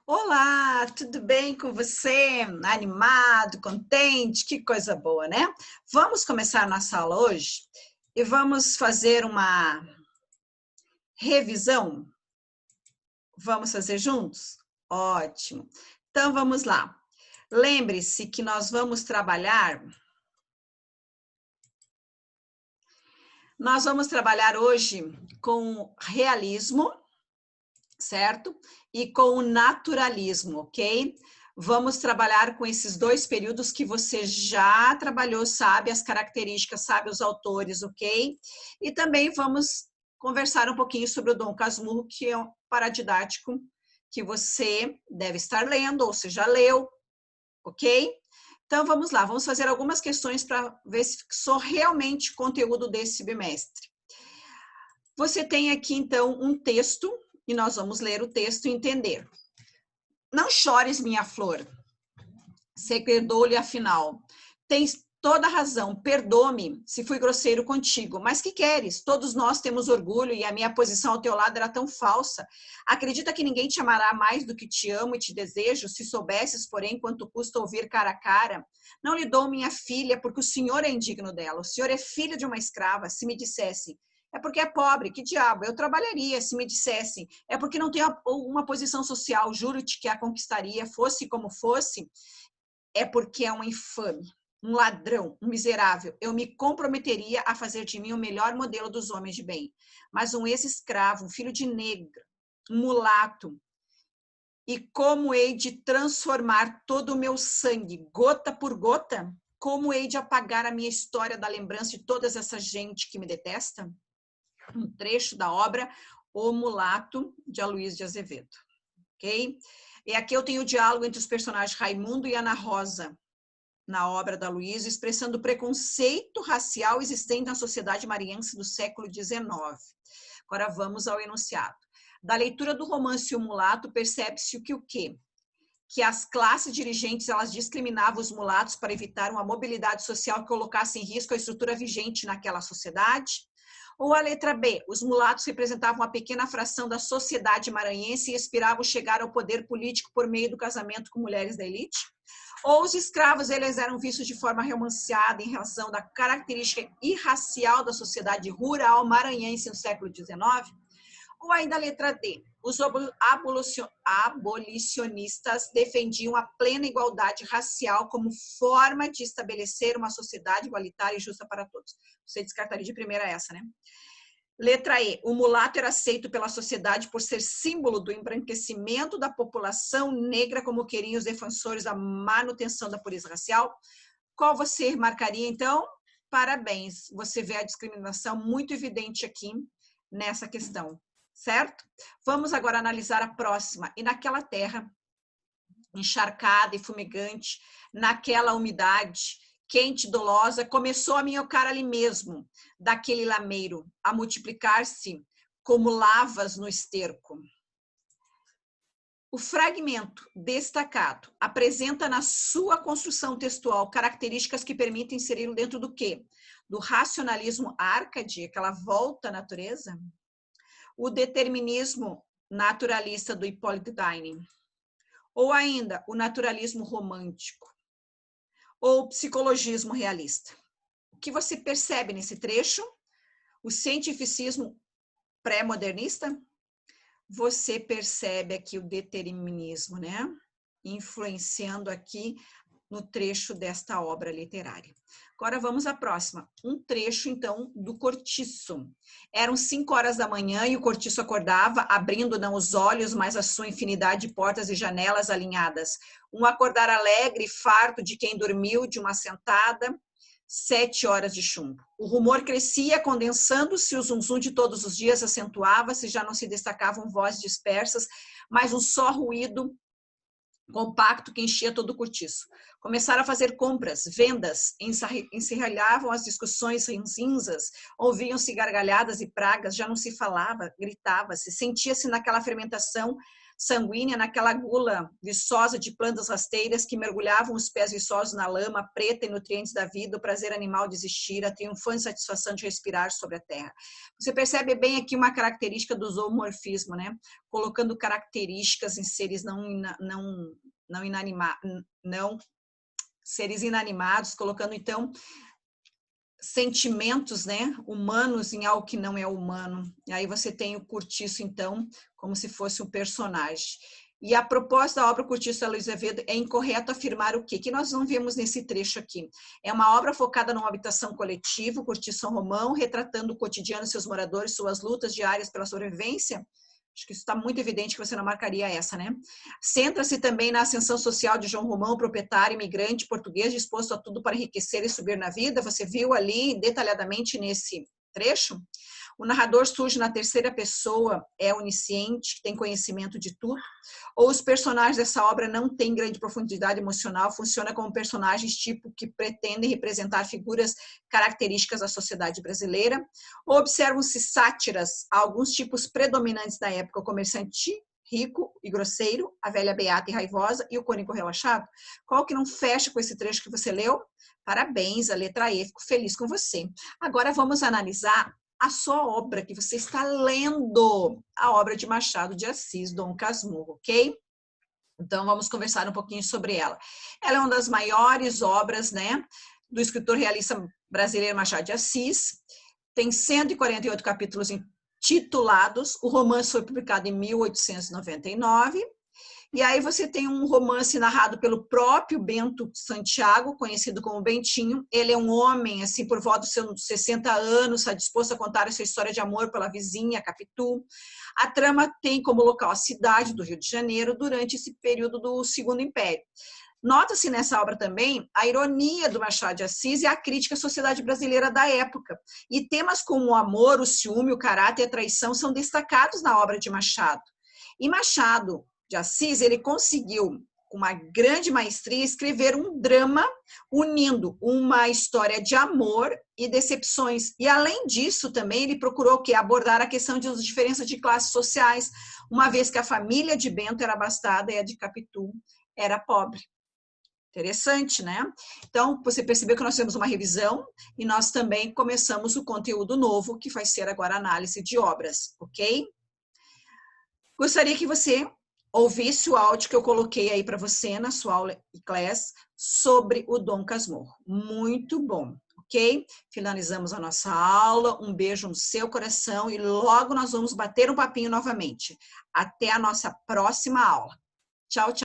Olá, tudo bem com você? Animado, contente? Que coisa boa, né? Vamos começar nossa aula hoje e vamos fazer uma revisão? Vamos fazer juntos? Ótimo. Então vamos lá. Lembre-se que nós vamos trabalhar hoje com realismo, certo? E com o naturalismo, ok? Vamos trabalhar com esses dois períodos que você já trabalhou, sabe as características, sabe os autores, ok? E também vamos conversar um pouquinho sobre o Dom Casmurro, que é um paradidático que você deve estar lendo, ou você já leu, ok? Então vamos lá, vamos fazer algumas questões para ver se fixou realmente conteúdo desse bimestre. Você tem aqui, então, um texto, e nós vamos ler o texto e entender. Não chores, minha flor, segredou-lhe afinal. Tens toda a razão, perdoa-me se fui grosseiro contigo, mas que queres? Todos nós temos orgulho e a minha posição ao teu lado era tão falsa. Acredita que ninguém te amará mais do que te amo e te desejo, se soubesses, porém, quanto custa ouvir cara a cara? Não lhe dou minha filha, porque o senhor é indigno dela. O senhor é filho de uma escrava. Se me dissesse, é porque é pobre, que diabo, eu trabalharia. Se me dissessem, é porque não tem uma posição social, juro-te que a conquistaria, fosse como fosse, é porque é um infame, um ladrão, um miserável. Eu me comprometeria a fazer de mim o melhor modelo dos homens de bem. Mas um ex-escravo, um filho de negra, um mulato, e como hei de transformar todo o meu sangue, gota por gota? Como hei de apagar a minha história da lembrança de toda essa gente que me detesta? Um trecho da obra O Mulato, de Aloysio de Azevedo. Ok? E aqui eu tenho o diálogo entre os personagens Raimundo e Ana Rosa, na obra da Aloysio, expressando o preconceito racial existente na sociedade maranhense do século XIX. Agora vamos ao enunciado. Da leitura do romance O Mulato, percebe-se o quê? Que as classes dirigentes elas discriminavam os mulatos para evitar uma mobilidade social que colocasse em risco a estrutura vigente naquela sociedade. Ou a letra B, os mulatos representavam uma pequena fração da sociedade maranhense e aspiravam chegar ao poder político por meio do casamento com mulheres da elite. Ou os escravos eles eram vistos de forma romanceada em razão da característica irracial da sociedade rural maranhense no século XIX. Ou ainda a letra D, os abolicionistas defendiam a plena igualdade racial como forma de estabelecer uma sociedade igualitária e justa para todos. Você descartaria de primeira essa, né? Letra E, o mulato era aceito pela sociedade por ser símbolo do embranquecimento da população negra, como queriam os defensores da manutenção da pureza racial. Qual você marcaria, então? Parabéns, você vê a discriminação muito evidente aqui nessa questão, certo? Vamos agora analisar a próxima. E naquela terra encharcada e fumegante, naquela umidade quente e dolosa, começou a minhocar ali mesmo, daquele lameiro, a multiplicar-se como lavas no esterco. O fragmento destacado apresenta na sua construção textual características que permitem inseri-lo dentro do quê? Do racionalismo Arcade, aquela volta à natureza? O determinismo naturalista do Hippolyte Taine? Ou ainda o naturalismo romântico? Ou o psicologismo realista? O que você percebe nesse trecho? O cientificismo pré-modernista? Você percebe aqui o determinismo, né? Influenciando aqui no trecho desta obra literária. Agora vamos à próxima. Um trecho, então, do Cortiço. Eram 5 horas da manhã e o Cortiço acordava, abrindo não os olhos, mas a sua infinidade de portas e janelas alinhadas. Um acordar alegre e farto de quem dormiu de uma sentada, 7 horas de chumbo. O rumor crescia, condensando-se, o zum-zum de todos os dias acentuava-se, já não se destacavam vozes dispersas, mas um só ruído compacto que enchia todo o cortiço. Começaram a fazer compras, vendas, encerralhavam as discussões ranzinzas, ouviam-se gargalhadas e pragas, já não se falava, gritava-se, sentia-se naquela fermentação sanguínea naquela gula viçosa de plantas rasteiras que mergulhavam os pés viçosos na lama preta e nutrientes da vida, o prazer animal de existir, a triunfante satisfação de respirar sobre a terra. Você percebe bem aqui uma característica do zoomorfismo, né? Colocando características em seres seres inanimados, colocando então sentimentos, né, humanos em algo que não é humano. E aí você tem o Curtiço, então, como se fosse um personagem. E a proposta da obra Curtiço da Luiz Azevedo é incorreto afirmar o quê? Que nós não vemos nesse trecho aqui. É uma obra focada numa habitação coletiva, Curtiço São Romão, retratando o cotidiano de seus moradores, suas lutas diárias pela sobrevivência. Acho que isso está muito evidente que você não marcaria essa, né? Centra-se também na ascensão social de João Romão, proprietário, imigrante português, disposto a tudo para enriquecer e subir na vida. Você viu ali detalhadamente nesse trecho? O narrador surge na terceira pessoa, é onisciente, tem conhecimento de tudo, ou os personagens dessa obra não têm grande profundidade emocional, funciona como personagens tipo que pretendem representar figuras características da sociedade brasileira, ou observam-se sátiras a alguns tipos predominantes da época, o comerciante rico e grosseiro, a velha beata e raivosa e o cônigo relaxado. Qual que não fecha com esse trecho que você leu? Parabéns, a letra E, fico feliz com você. Agora vamos analisar a sua obra que você está lendo, a obra de Machado de Assis, Dom Casmurro, ok? Então vamos conversar um pouquinho sobre ela. Ela é uma das maiores obras, né, do escritor realista brasileiro Machado de Assis. Tem 148 capítulos intitulados. O romance foi publicado em 1899. E aí você tem um romance narrado pelo próprio Bento Santiago, conhecido como Bentinho. Ele é um homem, assim, por volta dos seus 60 anos, está disposto a contar a sua história de amor pela vizinha, Capitu. A trama tem como local a cidade do Rio de Janeiro durante esse período do Segundo Império. Nota-se nessa obra também a ironia do Machado de Assis e a crítica à sociedade brasileira da época. E temas como o amor, o ciúme, o caráter e a traição são destacados na obra de Machado. E Machado de Assis, ele conseguiu, com uma grande maestria, escrever um drama unindo uma história de amor e decepções. E, além disso, também ele procurou abordar a questão das diferenças de classes sociais, uma vez que a família de Bento era abastada e a de Capitu era pobre. Interessante, né? Então, você percebeu que nós temos uma revisão e nós também começamos o conteúdo novo, que vai ser agora a análise de obras, ok? Gostaria que você ouvisse o áudio que eu coloquei aí para você na sua aula e class sobre o Dom Casmurro. Muito bom, ok? Finalizamos a nossa aula. Um beijo no seu coração e logo nós vamos bater um papinho novamente. Até a nossa próxima aula. Tchau, tchau.